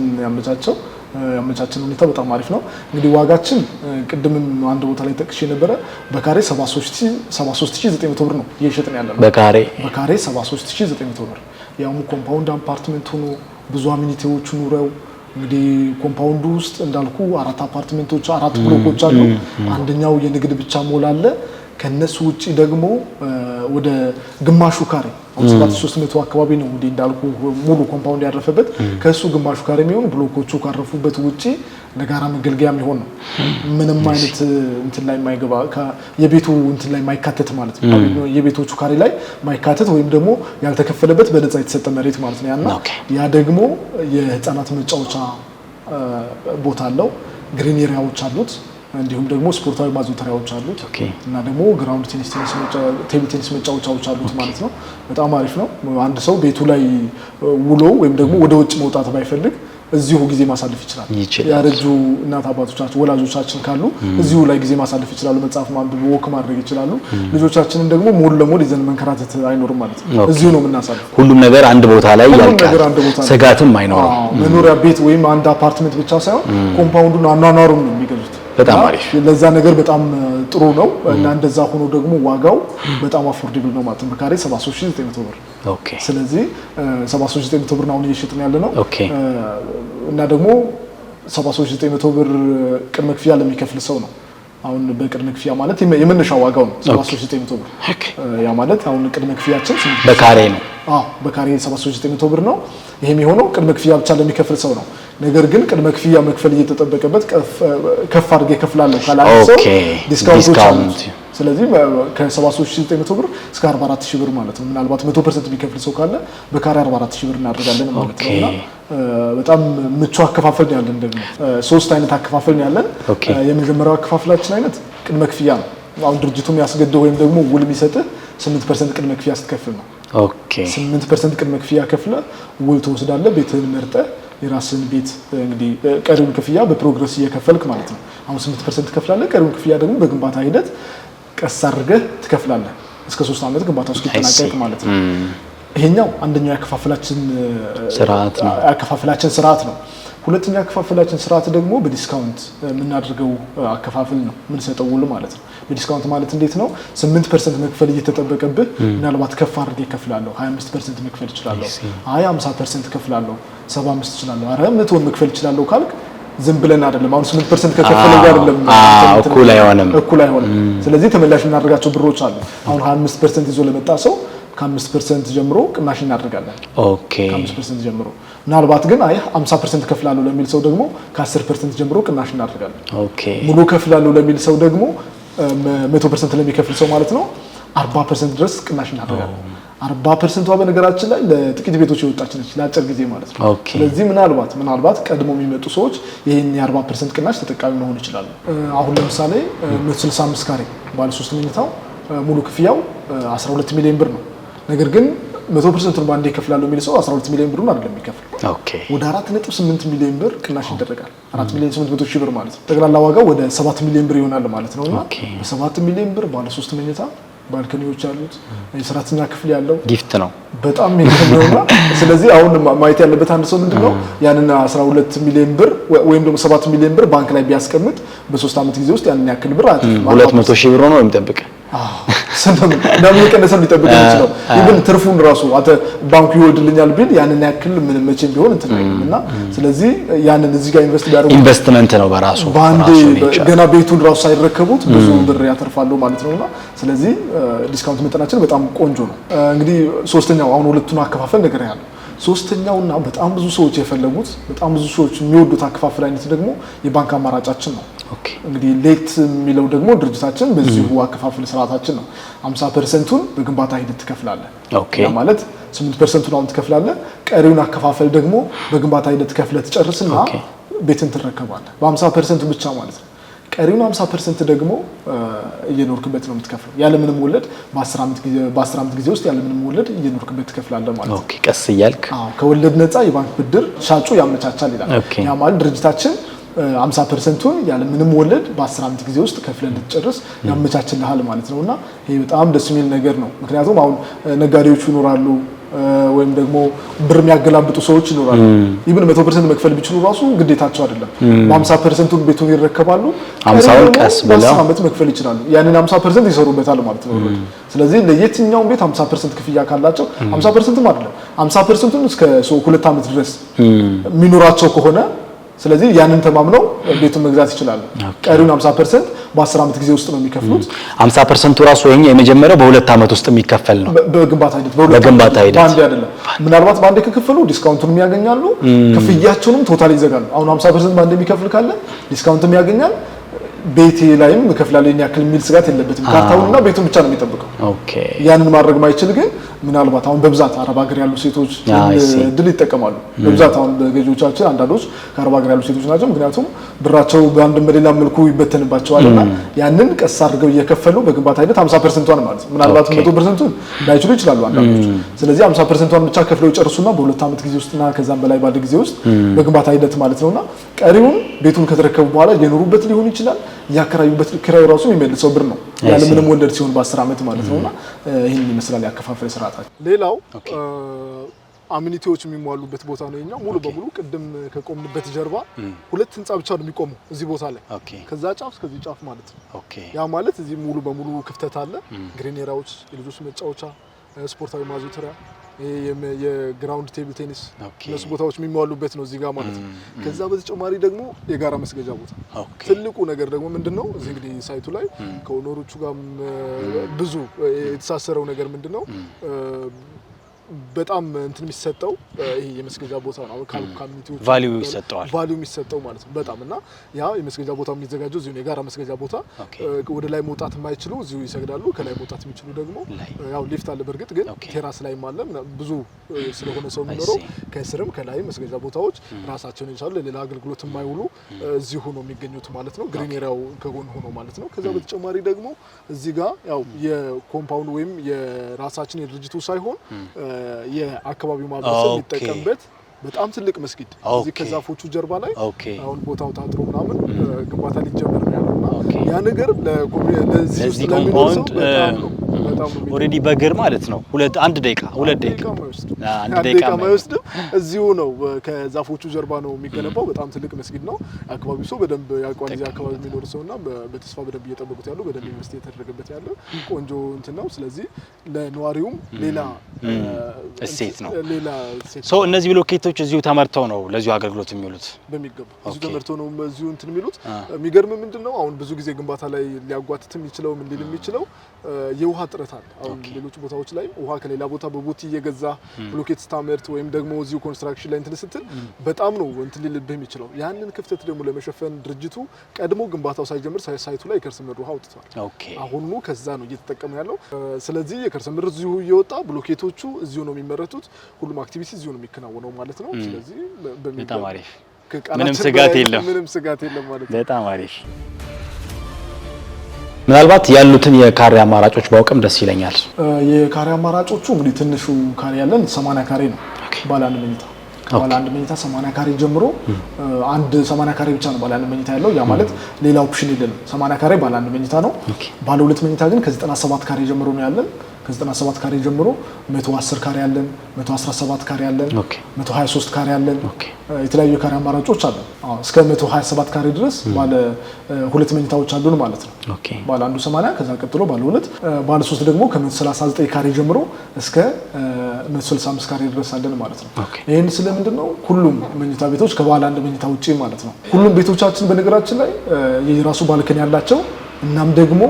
S2: ያመቻችን ሁኔታ በጣም አሪፍ ነው። እንግዲህ ዋጋችን ቅድምም አንድ ቦታ ላይ ጠቅሼ ነበረ በካሬ 73900 ብር ነው እየሸጥን ያለነው። በካሬ 73900 ብር ያው ኮምፓውንድ አፓርትመንት ሆኖ ብዙ አሚኒቲዎች ኑረው እንግዲህ ኮምፓውንዱ ውስጥ እንዳልኩ 4 አፓርትመንቶች 4 ብሎኮች አሉ። አንደኛው የንግድ ብቻ ሞል አለ። ከነሱ ውጪ ደግሞ ወደ ግማሹ ካሬ 7300 አካባቢ ነው እንግዲህ እንዳልኩ ሙሉ ኮምፓውንድ ያረፈበት ከሱ ግማሹ ካሬ የሚሆን ብሎኮቹ ካረፉበት ውጪ ለጋራ መገልገያ የሚሆን ነው። ምንም አይነት እንትን ላይ የማይገባ የቤቱ እንትን ላይ የማይካተት ማለት ነው። የቤቶቹ ካሬ ላይ የማይካተት ወይም ደግሞ ያልተከፈለበት በነፃ የተሰጠ መሬት ማለት ነው። ያ ደግሞ የህፃናት መጫወቻ ቦታ አለው። ግሪን ኤሪያዎች አሉት። እንዲሁም ደግሞ ስፖርታዊ ማዘውተሪያዎች አሉት እና ደግሞ ግራውንድ ቴብል ቴኒስ መጫወቻዎች አሉት ማለት ነው። በጣም አሪፍ ነው። አንድ ሰው ቤቱ ላይ ውሎ ወይም ደግሞ ወደ ውጭ መውጣት ባይፈልግ እዚሁ ጊዜ ማሳለፍ ይችላል። ያረጁ እናት አባቶቻችን ወላጆቻችን ካሉ እዚሁ ላይ ጊዜ ማሳለፍ ይችላሉ። መጽሐፍ ማንበብ ወክ ማድረግ ይችላሉ። ልጆቻችንን ደግሞ ሞል ለሞል ይዘን መንከራተት አይኖርም ማለት ነው። እዚሁ ነው የምናሳልፍ።
S3: ሁሉም ነገር አንድ ቦታ ላይ ያልቃል። ስጋትም አይኖርም።
S2: መኖሪያ ቤት ወይም አንድ አፓርትመንት ብቻ ሳይሆን ኮምፓውንዱን አኗኗሩን ነው የሚገዙት።
S3: በጣም አሪፍ
S2: ለዛ ነገር በጣም ጥሩ ነው እና እንደዛ ሆኖ ደግሞ ዋጋው በጣም አፎርዴብል ነው ማለት ነው። በካሬ 73900 ብር። ስለዚህ 73900 ብር ነው አሁን እየሸጥን ያለ ነው እና ደግሞ 73900 ብር ቅድመ ክፍያ ለሚከፍል ሰው ነው። አሁን በቅድመ ክፍያ ማለት የመነሻው ዋጋው ነው 73900 ብር። ያ ማለት አሁን ቅድመ ክፍያችን
S3: በካሬ ነው።
S2: በካሬ 73900 ብር ነው። ይሄም የሆነው ቅድመ ክፍያ ብቻ ለሚከፍል ሰው ነው። ነገር ግን ቅድመ ክፍያ መክፈል እየተጠበቀበት ከፍ አድርጌ ከፍላለሁ ካላለ ሰው ዲስካውንቶች አሉት። ስለዚህ ከ73900 ብር እስከ 44000 ብር ማለት ነው። ምናልባት 100% የሚከፍል ሰው ካለ በካሬ 44000 ብር እናደርጋለን ማለት ነውና በጣም ምቹ አከፋፈል ነው ያለን። ደግሞ 3 አይነት አከፋፈል ነው ያለን። የመጀመሪያው አከፋፈላችን አይነት ቅድመ ክፍያ ነው። አሁን ድርጅቱም ያስገድደው ወይም ደግሞ ውል የሚሰጥህ 8% ቅድመ ክፍያ ስትከፍል ነው። 8% ቅድመ ክፍያ ከፍለ ውል ትወስዳለህ። ቤትህን መርጠህ የራስን ቤት እንግዲህ ቀሪውን ክፍያ በፕሮግረስ እየከፈልክ ማለት ነው። አሁን 8% ትከፍላለህ። ቀሪውን ክፍያ ደግሞ በግንባታ ሂደት ቀስ አድርገህ ትከፍላለህ እስከ 3 ዓመት ግንባታው እስኪጠናቀቅ ማለት ነው። ይሄኛው አንደኛው ያከፋፈላችን ስርዓት ነው። ሁለተኛው ያከፋፈላችን ስርዓት ደግሞ በዲስካውንት የምናደርገው አከፋፈል ነው የምንሰጠው ውል ማለት ነው። በዲስካውንት ማለት እንዴት ነው? 8% መክፈል እየተጠበቀብህ ምናልባት ከፍ አድርጌ እከፍላለሁ 25% መክፈል እችላለሁ፣ 50% እከፍላለሁ 75 እችላለሁ፣ 100 መክፈል እችላለሁ ካልክ ዝም ብለን አይደለም። አሁን 8% ከከፈለ ጋር አይደለም እኩል አይሆንም። ስለዚህ ተመላሽ እናደርጋቸው ብሮች አሉ። አሁን 25% ይዞ ለመጣ ሰው ከ5% ጀምሮ ቅናሽ እናደርጋለን። ከ5% ጀምሮ ምናልባት ግን 50% ከፍላለሁ ለሚል ሰው ደግሞ ከ10% ጀምሮ ቅናሽ እናደርጋለን። ሙሉ ከፍላለሁ ለሚል ሰው ደግሞ 100% ለሚከፍል ሰው ማለት ነው 40% ድረስ ቅናሽ እናደርጋለን። 40%ቷ በነገራችን ላይ ለጥቂት ቤቶች የወጣች ነች ለአጭር ጊዜ ማለት ነው። ስለዚህ ምናልባት ቀድሞ የሚመጡ ሰዎች ይሄን የ40% ቅናሽ ተጠቃሚ መሆን ይችላሉ። አሁን ለምሳሌ 165 ካሬ ባለ 3 መኝታው ሙሉ ክፍያው 12 ሚሊዮን ብር ነው። ነገር ግን 100% ባንዴ ይከፍላሉ የሚል ሰው 12 ሚሊዮን ብሩን አይደለም የሚከፍል። ወደ 4.8 ሚሊዮን ብር ቅናሽ ይደረጋል። 4,800,000 ብር ማለት ነው። ጠቅላላ ዋጋው ወደ 7 ሚሊዮን ብር ይሆናል ማለት ነውና በ7 ሚሊዮን ብር ባለ 3 መኝታ ባልከኒዎች አሉት፣ የሰራተኛ ክፍል ያለው
S3: ጊፍት ነው።
S2: በጣም የሚገርምና ስለዚህ አሁን ማየት ያለበት አንድ ሰው ምንድነው ያንን 12 ሚሊዮን ብር ወይም ደግሞ 7 ሚሊዮን ብር ባንክ ላይ ቢያስቀምጥ በ3 ዓመት ጊዜ ውስጥ ያንን ያክል ብር
S3: 200,000 ብር ነው የሚጠብቅ።
S2: ለምን ቀነሰ ሊጠብቅ ይችላል። ይብን ትርፉን ራሱ ባንኩ ይወድልኛል ቢል ያንን ያክል ምን መቼም ቢሆን እንትን አይልምና ስለዚህ ያንን እዚህ ጋር ኢንቨስት ቢያደርጉ ኢንቨስትመንት
S3: ነው በራሱ
S2: ባንዴ ገና ቤቱን ራሱ ሳይረከቡት ብዙ ብር ያተርፋሉ ማለት ነውና ስለዚህ ዲስካውንት መጠናችን በጣም ቆንጆ ነው። እንግዲህ ሶስተኛው አሁን ሁለቱን አከፋፈል ነገር ያለው ሶስተኛውና በጣም ብዙ ሰዎች የፈለጉት በጣም ብዙ ሰዎች የሚወዱት አከፋፈል አይነት ደግሞ የባንክ አማራጫችን ነው። እንግዲህ ሌት የሚለው ደግሞ ድርጅታችን በዚሁ አከፋፈል ስርዓታችን ነው። 50%ቱን በግንባታ ሂደት ትከፍላለህ። ያ ማለት 8%ቱን አሁን ትከፍላለህ። ቀሪውን አከፋፈል ደግሞ በግንባታ ሂደት ከፍለህ ትጨርስና ቤትን ትረከባለህ። በ50% ብቻ ማለት ነው። ቀሪውን 50% ደግሞ እየኖርክበት ነው የምትከፍለው ያለ ምንም ወለድ በ10 ዓመት ጊዜ ውስጥ ያለ ምንም ወለድ እየኖርክበት ትከፍላለህ ማለት ነው።
S3: ኦኬ ቀስ እያልክ
S2: ከወለድ ነፃ የባንክ ብድር ሻጩ ያመቻቻል ይላል። ያ ማለት ድርጅታችን 50%ን ያለ ምንም ወለድ በ10 ዓመት ጊዜ ውስጥ ከፍለን እንድትጨርስ ያመቻችልሃል ማለት ነውና ይሄ በጣም ደስ የሚል ነገር ነው። ምክንያቱም አሁን ነጋዴዎቹ ይኖራሉ ወይም ደግሞ ብር የሚያገላብጡ ሰዎች ይኖራሉ። ኢቭን 100% መክፈል ቢችሉ ራሱ ግዴታቸው አይደለም። በ50%ን ቤቱን ይረከባሉ።
S3: 50ውን ቀስ ብለው
S2: 10 ዓመት መክፈል ይችላሉ። ያንን 50% ይሰሩበታል ማለት ነው። ስለዚህ ለየትኛው ቤት 50% ክፍያ ካላቸው 50%ም አይደለም 50%ን እስከ 2 ዓመት ድረስ የሚኖራቸው ከሆነ ስለዚህ ያንን ተማምነው ቤቱን መግዛት ይችላሉ። ቀሪውን 50% በ10 ዓመት ጊዜ ውስጥ ነው የሚከፍሉት።
S3: 50% ራሱ የኛ የመጀመሪያው በ2 ዓመት ውስጥ የሚከፈል ነው።
S2: በግንባታ ሂደት
S3: በአንድ
S2: አይደለም። ምናልባት በአንድ ከከፈሉ ዲስካውንቱን ያገኛሉ፣ ክፍያቸውንም ቶታሊ ይዘጋሉ። አሁን 50% በአንድ የሚከፍል ካለ ዲስካውንቱን ያገኛል። ቤቴ ላይም መከፍላለሁ ያክል የሚል ስጋት የለበትም። ካርታውንና ቤቱን ብቻ ነው የሚጠብቀው።
S3: ኦኬ
S2: ያንን ማድረግ ማይችል ግን ምናልባት አሁን በብዛት አረብ ሀገር ያሉ ሴቶች ድል ይጠቀማሉ። በብዛት አሁን በገዢዎቻችን አንዳንዶች ከአረብ ሀገር ያሉ ሴቶች ናቸው። ምክንያቱም ብራቸው በአንድም በሌላ መልኩ ይበተንባቸዋልና ያንን ቀስ አድርገው እየከፈሉ በግንባታ ሂደት 50%ን ማለት ምናልባት 100%ን ላይችሉ ይችላሉ አንዳንዶች። ስለዚህ 50%ን ብቻ ከፍለው ይጨርሱና በ2 ዓመት ጊዜ ውስጥና ከዛም በላይ ባለ ጊዜ ውስጥ በግንባታ ሂደት ማለት ነውና ቀሪውን ቤቱን ከተረከቡ በኋላ የኖሩበት ሊሆን ይችላል ያከራዩበት ኪራዩ ራሱ የሚመልሰው ብር ነው ያለ ምንም ወለድ ሲሆን በ10 ዓመት ማለት ነውና ይሄን ይመስላል ያከፋፈለ ስርዓታችን። ሌላው አሚኒቲዎች የሚሟሉበት ቦታ ነው የኛው ሙሉ በሙሉ ቅድም ከቆምንበት ጀርባ 2 ህንጻ ብቻ ነው የሚቆመው እዚህ ቦታ ላይ ከዛ ጫፍ እስከዚህ ጫፍ ማለት ነው። ያ ማለት እዚህ ሙሉ በሙሉ ክፍተት አለ። ግሪን ኤሪያዎች፣ የልጆች መጫወቻ፣ ስፖርታዊ ማዘውተሪያ፣ የግራውንድ ቴብል ቴኒስ እነሱ ቦታዎች የሚሟሉበት ነው እዚህ ጋር ማለት ነው። ከዛ በተጨማሪ ደግሞ የጋራ መስገጃ ቦታ ትልቁ ነገር ደግሞ ምንድነው እዚህ እንግዲህ ሳይቱ ላይ ከኦነሮቹ ጋር ብዙ የተሳሰረው ነገር ምንድነው በጣም እንትን የሚሰጠው ይሄ የመስገጃ ቦታ ነው። ኮሚኒቲዎች
S3: ቫልዩ ይሰጣል
S2: ቫልዩ የሚሰጠው ማለት ነው በጣም እና ያ የመስገጃ ቦታ የሚዘጋጀው እዚሁ የጋራ መስገጃ ቦታ ወደ ላይ መውጣት የማይችሉ እዚሁ ይሰግዳሉ። ከላይ መውጣት የሚችሉ ደግሞ ያው ሊፍት አለ በርግጥ ግን ቴራስ ላይ ማለት ብዙ ስለሆነ ሰው የሚኖረው ከስርም ከላይ መስገጃ ቦታዎች ራሳቸውን ይቻላል ለሌላ አገልግሎት የማይውሉ እዚሁ ነው የሚገኙት ማለት ነው። ግሪን ኤሪያው ከጎን ሆኖ ማለት ነው። ከዛ በተጨማሪ ደግሞ እዚህ ጋር ያው የኮምፓውንድ ወይም የራሳችን የድርጅቱ ሳይሆን የአካባቢው ማህበረሰብ የሚጠቀምበት በጣም ትልቅ መስጊድ እዚህ ከዛፎቹ ጀርባ ላይ አሁን ቦታው ታጥሮ ምናምን ግንባታ ሊጀመር ነው ያለውና ያ ነገር ለዚህ ውስጥ ለሚኖር በጣም
S1: ኦሬዲ በእግር ማለት ነው 2 ደቂቃ
S2: ማይወስድ እዚሁ ነው ከዛፎቹ ጀርባ ነው የሚገነባው። በጣም ትልቅ መስጊድ ነው። አካባቢው ሰው በደንብ ያውቃል። እዚህ አካባቢ የሚኖር ሰውና በተስፋ በደንብ እየጠበቁት ያለው በደንብ ኢንቨስት የተደረገበት ያለው ቆንጆ እንትን ነው። ስለዚህ ለነዋሪውም ሌላ
S1: እሴት ነው። ሶ እነዚህ ብሎኬቶች እዚሁ ተመርተው ነው ለዚሁ አገልግሎት የሚውሉት
S2: በሚገባ እዚሁ ተመርተው ነው እዚሁ እንትን የሚሉት። የሚገርም ምንድነው አሁን ብዙ ጊዜ ግንባታ ላይ ሊያጓትት የሚችለው ምን ሊል የሚችለው የውሃ ጥረት አለ። አሁን ሌሎች ቦታዎች ላይ ውሃ ከሌላ ቦታ በቦቲ እየገዛ ብሎኬት ስታመርት ወይም ደግሞ እዚሁ ኮንስትራክሽን ላይ እንትን ስትል በጣም ነው እንትን ሊልብህ የሚችለው። ያንን ክፍተት ደግሞ ለመሸፈን ድርጅቱ ቀድሞ ግንባታው ሳይጀምር ሳይቱ ላይ የከርሰ ምድር ውሃ አውጥቷል። አሁን ነው ከዛ ነው እየተጠቀመ ያለው። ስለዚህ የከርሰ ምድር እዚሁ እየወጣ ብሎኬቶቹ እዚሁ ነው የሚመረቱት። ሁሉም አክቲቪቲ እዚሁ ነው የሚከናወነው ማለት ነው። ስለዚህ
S1: በጣም አሪፍ ምንም ስጋት የለም ማለት ነው።
S3: በጣም አሪፍ ምናልባት ያሉትን የካሬ አማራጮች ባውቅም ደስ ይለኛል።
S2: የካሬ አማራጮቹ እንግዲህ ትንሹ ካሬ ያለን 80 ካሬ ነው ባለ አንድ መኝታ። ባለ አንድ መኝታ 80 ካሬ ጀምሮ አንድ 80 ካሬ ብቻ ነው ባለ አንድ መኝታ ያለው። ያ ማለት ሌላ ኦፕሽን የለንም። 80 ካሬ ባለ አንድ መኝታ ነው። ባለ ሁለት መኝታ ግን ከ97 ካሬ ጀምሮ ነው ያለን። ከ97 ካሬ ጀምሮ 110 ካሬ ያለን፣ 117 ካሬ ያለን፣ 123 ካሬ ያለን የተለያዩ የካሬ አማራጮች አሉ። እስከ 127 ካሬ ድረስ ባለ ሁለት መኝታዎች አሉን ማለት ነው። ባለ አንዱ 80 ከዛ ቀጥሎ ባለ ሁለት፣ ባለ ሶስት ደግሞ ከ139 ካሬ ጀምሮ እስከ 165 ካሬ ድረስ አለን ማለት ነው። ይሄን ስለምንድነው ሁሉም መኝታ ቤቶች ከባለ አንድ መኝታ ውጪ ማለት ነው። ሁሉም ቤቶቻችን በነገራችን ላይ የራሱ ባልከን ያላቸው እናም ደግሞ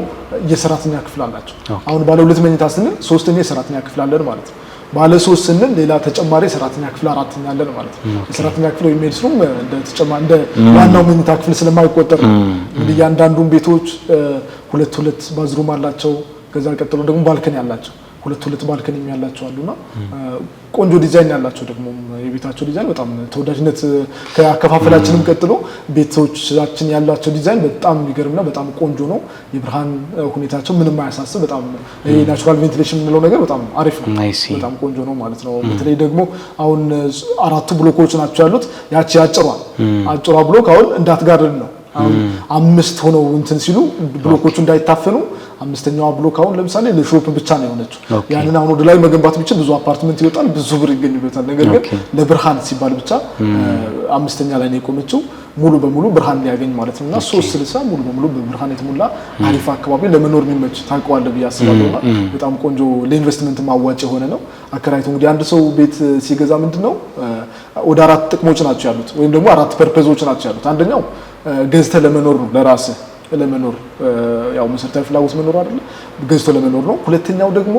S2: የሰራተኛ ክፍል አላቸው። አሁን ባለ ሁለት መኝታ ስንል ሶስተኛ የሰራተኛ ክፍል አለን ማለት ነው። ባለ ሶስት ስንል ሌላ ተጨማሪ ሰራተኛ ክፍል አራተኛ አለን ማለት ነው። የሰራተኛ ክፍል ወይ ሜድሩም እንደ ዋናው መኝታ ክፍል ስለማይቆጠር እንግዲህ ያንዳንዱን ቤቶች ሁለት ባዝሩም አላቸው። ከዛ ቀጥሎ ደግሞ ባልከን ያላቸው ሁለት ባልከኒ ያላቸው አሉና ቆንጆ ዲዛይን ያላቸው ደግሞ የቤታቸው ዲዛይን በጣም ተወዳጅነት ከአከፋፈላችንም ቀጥሎ ቤቶቻችን ያላቸው ዲዛይን በጣም የሚገርምና በጣም ቆንጆ ነው። የብርሃን ሁኔታቸው ምንም አያሳስብ በጣም ናቹራል ቬንቲሌሽን የምንለው ነገር በጣም አሪፍ ነው። በጣም ቆንጆ ነው ማለት ነው። በተለይ ደግሞ አሁን 4 ብሎኮች ናቸው ያሉት። ያቺ አጭሯ ብሎክ አሁን እንዳትጋርድ ነው። አሁን 5 ሆነው እንትን ሲሉ ብሎኮቹ እንዳይታፈኑ 5ኛዋ ብሎክ አሁን ለምሳሌ ለሾፕ ብቻ ነው የሆነችው። ያንን አሁን ወደ ላይ መገንባት ቢችል ብዙ አፓርትመንት ይወጣል፣ ብዙ ብር ይገኝበታል። ነገር ግን ለብርሃን ሲባል ብቻ 5ኛ ላይ ነው የቆመችው ሙሉ በሙሉ ብርሃን ሊያገኝ ማለት ነውና 360 ሙሉ በሙሉ በብርሃን የተሞላ አሪፍ አካባቢ ለመኖር የሚመች ታውቀዋለህ ብዬ አስባለሁና በጣም ቆንጆ ለኢንቨስትመንት ማዋጭ የሆነ ነው። አከራይቶ እንግዲህ አንድ ሰው ቤት ሲገዛ ምንድነው ወደ 4 ጥቅሞች ናቸው ያሉት ወይም ደግሞ 4 ፐርፐዞች ናቸው ያሉት። አንደኛው ገዝተህ ለመኖር ነው፣ ለራስህ ለመኖር ያው መሰረታዊ ፍላጎት መኖር አይደለ ገዝቶ ለመኖር ነው። ሁለተኛው ደግሞ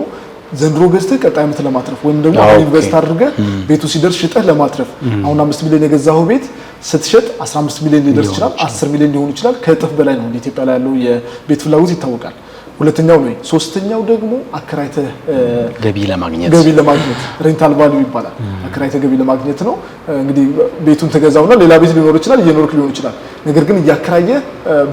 S2: ዘንድሮ ገዝተህ ቀጣይ ዓመት ለማትረፍ ወይም ደግሞ ኢንቨስት አድርገህ ቤቱ ሲደርስ ሽጠህ ለማትረፍ። አሁን 5 ሚሊዮን የገዛኸው ቤት ስትሸጥ 15 ሚሊዮን ሊደርስ ይችላል፣ 10 ሚሊዮን ሊሆን ይችላል። ከእጥፍ በላይ ነው ኢትዮጵያ ላይ ያለው የቤት ፍላጎት ይታወቃል። ሁለተኛው ነው። ሶስተኛው ደግሞ አከራይተህ
S3: ገቢ ለማግኘት
S2: ሬንታል ቫልዩ ይባላል። አከራይተህ ገቢ ለማግኘት ነው። እንግዲህ ቤቱን ተገዛውና ሌላ ቤት ሊኖር ይችላል፣ እየኖርክ ሊሆን ይችላል። ነገር ግን እያከራየህ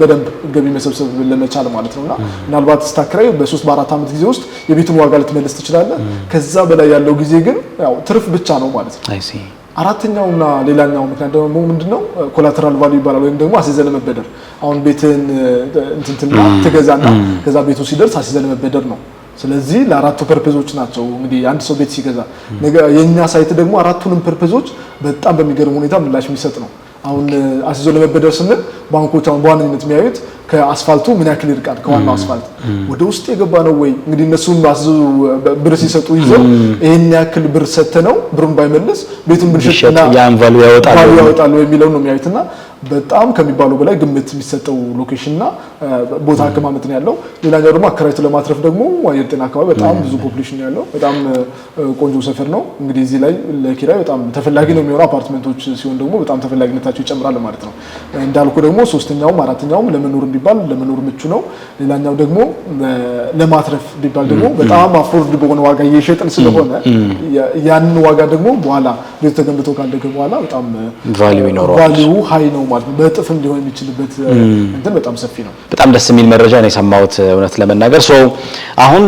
S2: በደንብ ገቢ መሰብሰብ ለመቻል ማለት ነውና ምናልባት ስታከራይ በ3 በ4 ዓመት ጊዜ ውስጥ የቤቱን ዋጋ ልትመልስ ትችላለህ። ከዛ በላይ ያለው ጊዜ ግን ያው ትርፍ ብቻ ነው ማለት ነው። አራተኛውና ሌላኛው ምክንያት ደግሞ ምንድነው ኮላተራል ቫልዩ ይባላል ወይም ደግሞ አስይዘህ ለመበደር። አሁን ቤትን እንትንትና ትገዛና ከዛ ቤቱ ሲደርስ አስይዘህ ለመበደር ነው። ስለዚህ ለአራቱ ፐርፐዞች ናቸው እንግዲህ አንድ ሰው ቤት ሲገዛ። የኛ ሳይት ደግሞ አራቱንም ፐርፐዞች በጣም በሚገርም ሁኔታ ምላሽ የሚሰጥ ነው። አሁን አስይዞ ለመበደር ስንል ባንኮች አሁን በዋነኝነት የሚያዩት ከአስፋልቱ ምን ያክል ይርቃል ከዋናው አስፋልት ወደ ውስጥ የገባ ነው ወይ። እንግዲህ እነሱም አስይዞ ብር ሲሰጡ ይዘው ይሄን ያክል ብር ሰተነው ብሩን ባይመልስ ቤቱን ብንሸጥና ያን ቫልዩ ያወጣል ወይ የሚለው ነው የሚያዩትና በጣም ከሚባለው በላይ ግምት የሚሰጠው ሎኬሽንና ቦታ አቀማመጥ ነው ያለው። ሌላኛው ደግሞ አከራይቶ ለማትረፍ ደግሞ አየር ጤና አካባቢ በጣም ብዙ ፖፑሌሽን ያለው በጣም ቆንጆ ሰፈር ነው። እንግዲህ እዚህ ላይ ለኪራይ በጣም ተፈላጊ ነው የሚሆነው። አፓርትመንቶች ሲሆን ደግሞ በጣም ተፈላጊነታቸው ይጨምራል ማለት ነው። እንዳልኩ ደግሞ ሶስተኛውም አራተኛውም ለመኖር እንዲባል ለመኖር ምቹ ነው። ሌላኛው ደግሞ ለማትረፍ እንዲባል ደግሞ በጣም አፎርድ በሆነ ዋጋ እየሸጥን ስለሆነ ያንን ዋጋ ደግሞ በኋላ ቤት ተገንብቶ ካደገ በኋላ በጣም ቫልዩ ሃይ ነው ማለት ነው። በጥፍም ሊሆን የሚችልበት እንትን በጣም ሰፊ ነው።
S3: በጣም ደስ የሚል መረጃ ነው የሰማሁት እውነት ለመናገር። አሁን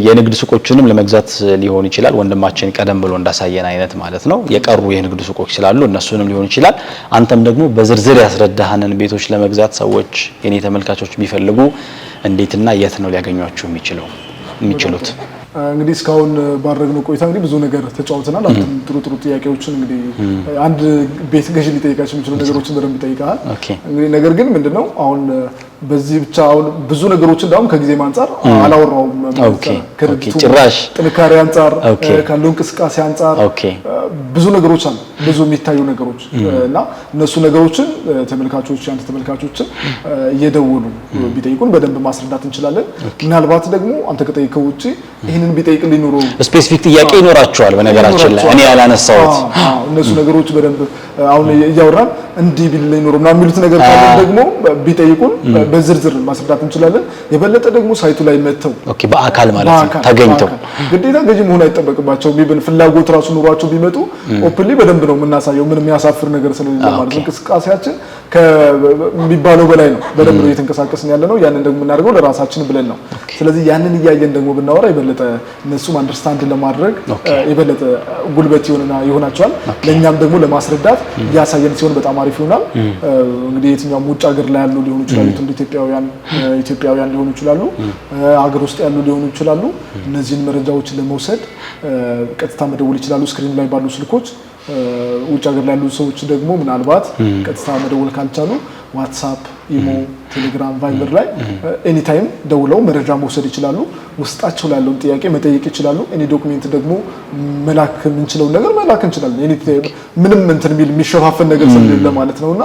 S3: የንግድ ሱቆችንም ለመግዛት ሊሆን ይችላል ወንድማችን ቀደም ብሎ እንዳሳየን አይነት ማለት ነው። የቀሩ የንግድ ሱቆች ስላሉ እነሱንም ሊሆን ይችላል። አንተም ደግሞ በዝርዝር ያስረዳህንን ቤቶች ለመግዛት ሰዎች የኔ ተመልካቾች ቢፈልጉ እንዴትና የት ነው ሊያገኟቸው የሚችሉት?
S2: እንግዲህ እስካሁን ባደረግነው ቆይታ እንግዲህ ብዙ ነገር ተጫውተናል። አንተም ጥሩ ጥያቄዎችን እንግዲህ አንድ ቤት ገዢ ሊጠይቃቸው የሚችሉ ነገሮችን በደንብ ይጠይቃል። እንግዲህ ነገር ግን ምንድነው አሁን በዚህ ብቻ አሁን ብዙ ነገሮችን እንዳውም ከጊዜ አንፃር አላወራውም ማለት ነው።
S3: ጭራሽ
S2: ጥንካሬ አንፃር ካለው እንቅስቃሴ አንፃር ብዙ ነገሮች አሉ፣ ብዙ የሚታዩ ነገሮች እና እነሱ ነገሮችን አንተ ተመልካቾችን እየደወሉ ቢጠይቁን በደንብ ማስረዳት እንችላለን። ምናልባት ደግሞ አንተ ከጠይቀው ውጪ ይሄንን ቢጠይቅ ሊኖሩ
S3: ስፔሲፊክ ጥያቄ ይኖራቸዋል። በነገራችን ላይ እኔ ያላነሳሁት
S2: እነሱ ነገሮች በደንብ አሁን እያወራን እንዲህ ቢል ሊኖሩ ምናምን የሚሉት ነገር ካለ ደግሞ ቢጠይቁን በዝርዝር ማስረዳት እንችላለን። የበለጠ ደግሞ ሳይቱ ላይ መተው
S3: በአካል ማለት ነው ተገኝተው ግዴታ ገዢ መሆን አይጠበቅባቸውም። ቢብል ፍላጎት ራሱ ኑሯቸው ቢመጡ ኦፕንሊ በደንብ ነው የምናሳየው። ምንም የሚያሳፍር ነገር ስለሌለ ማለት ነው። እንቅስቃሴያችን ከሚባለው በላይ ነው። በደንብ ነው እየተንቀሳቀስን ያለ ነው። ያንን ደግሞ የምናደርገው ለራሳችን ብለን ነው። ስለዚህ ያንን እያየን ደግሞ ብናወራ የበለጠ እነሱም አንደርስታንድ ለማድረግ የበለጠ ጉልበት ይሆናቸዋል። ለእኛም ደግሞ ለማስረዳት እያሳየን ሲሆን በጣም አሪፍ ይሆናል። እንግዲህ የትኛውም ውጭ ሀገር ላይ ያሉ ሊሆኑ ይችላሉ፣ ኢትዮጵያውያን ሊሆኑ ይችላሉ፣ ሀገር ውስጥ ያሉ ሊሆኑ ይችላሉ። እነዚህን መረጃዎችን ለመውሰድ ቀጥታ መደወል ይችላሉ ስክሪን ላይ ባሉ ስልኮች። ውጭ ሀገር ላይ ያሉ ሰዎች ደግሞ ምናልባት ቀጥታ መደወል ካልቻሉ ዋትስአፕ፣ ኢሞ፣ ቴሌግራም፣ ቫይበር ላይ ኤኒ ታይም ደውለው መረጃ መውሰድ ይችላሉ። ውስጣቸው ላይ ያለውን ጥያቄ መጠየቅ ይችላሉ። ኤኒ ዶክሜንት ደግሞ መላክ የምንችለው ነገር መላክ እንችላለን። ኤኒ ምንም እንትን የሚሸፋፈን ነገር ስለሌለ ማለት ነውና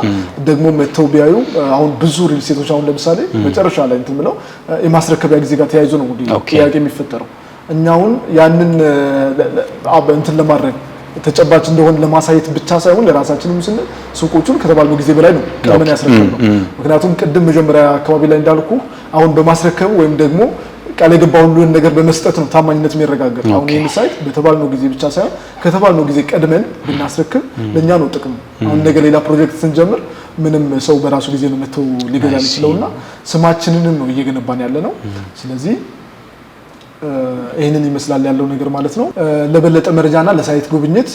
S3: ደግሞ መተው ቢያዩ አሁን ብዙ ሪል ስቴቶች አሁን ለምሳሌ መጨረሻ ላይ እንትን ብለው የማስረከቢያ ጊዜ ጋር ተያይዞ ነው እንግዲህ ጥያቄ የሚፈጠረው። እኛውን ያንን እንትን ለማድረግ ተጨባጭ እንደሆነ ለማሳየት ብቻ ሳይሆን ለራሳችንም ስንል ሱቆቹን ከተባለው ጊዜ በላይ ነው ቀመን ያስረከብ ነው። ምክንያቱም ቅድም መጀመሪያ አካባቢ ላይ እንዳልኩ አሁን በማስረከብ ወይም ደግሞ
S2: ቃል የገባውን ነገር በመስጠት ነው ታማኝነት የሚረጋገጥ። አሁን ይሄን ሳይት በተባልነው ጊዜ ብቻ ሳይሆን ከተባልነው ጊዜ ቀድመን ብናስረክብ ለኛ ነው ጥቅም። አሁን ነገ ሌላ ፕሮጀክት ስንጀምር ምንም ሰው በራሱ ጊዜ ነው መተው ሊገዛ ይችላልና ስማችንን ነው እየገነባን ያለ ነው። ስለዚህ ይሄንን ይመስላል ያለው ነገር ማለት ነው። ለበለጠ መረጃና ለሳይት ጉብኝት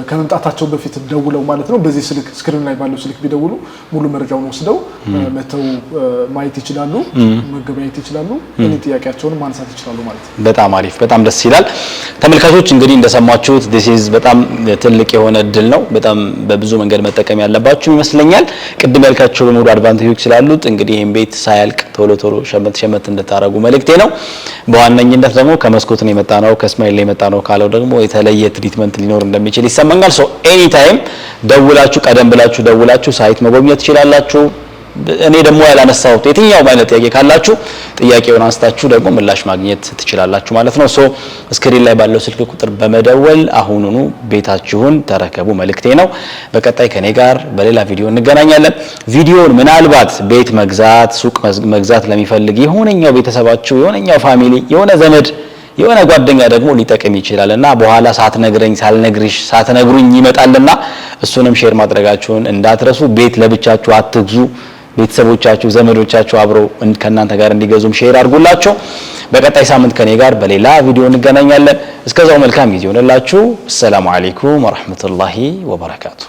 S2: ከመምጣታቸው በፊት ደውለው ማለት ነው በዚህ ስልክ ስክሪን ላይ ባለው ስልክ ቢደውሉ ሙሉ መረጃውን ወስደው መተው ማየት ይችላሉ፣ መገበያየት ይችላሉ፣ እኔ ጥያቄያቸውን ማንሳት ይችላሉ ማለት ነው።
S3: በጣም አሪፍ፣ በጣም ደስ ይላል። ተመልካቾች እንግዲህ እንደሰማችሁት this is በጣም ትልቅ የሆነ እድል ነው። በጣም በብዙ መንገድ መጠቀም ያለባችሁ ይመስለኛል። ቅድም ያልካቸው በሙሉ አድቫንቴጆች ስላሉት እንግዲህ ይሄን ቤት ሳያልቅ ቶሎ ቶሎ ሸመት እንድታረጉ መልእክቴ ነው። በዋነኝነት ደግሞ ከመስኮት ነው የመጣ ነው ከስማይል ነው የመጣ ነው ካለው ደግሞ የተለየ ትሪትመንት ሊኖር እንደሚችል ይሰማኛል። ሶ ኤኒ ታይም ደውላችሁ ቀደም ብላችሁ ደውላችሁ ሳይት መጎብኘት ትችላላችሁ። እኔ ደግሞ ያላነሳሁት የትኛው አይነት ጥያቄ ካላችሁ ጥያቄውን አንስታችሁ ደግሞ ምላሽ ማግኘት ትችላላችሁ ማለት ነው። ሶ ስክሪን ላይ ባለው ስልክ ቁጥር በመደወል አሁኑኑ ቤታችሁን ተረከቡ መልእክቴ ነው። በቀጣይ ከኔ ጋር በሌላ ቪዲዮ እንገናኛለን። ቪዲዮውን ምናልባት ቤት መግዛት ሱቅ መግዛት ለሚፈልግ የሆነኛው ቤተሰባችሁ የሆነኛው ፋሚሊ የሆነ ዘመድ የሆነ ጓደኛ ደግሞ ሊጠቅም ይችላልና በኋላ ሳትነግሩኝ ይመጣልና እሱንም ሼር ማድረጋችሁን እንዳትረሱ። ቤት ለብቻችሁ አትግዙ። ቤተሰቦቻችሁ ዘመዶቻችሁ አብረው ከናንተ ጋር እንዲገዙም ሼር አድርጉላችሁ። በቀጣይ ሳምንት ከኔ ጋር በሌላ ቪዲዮ እንገናኛለን። እስከዛው መልካም ጊዜ ሆነላችሁ። ሰላም አለይኩም ወራህመቱላሂ ወበረካቱ።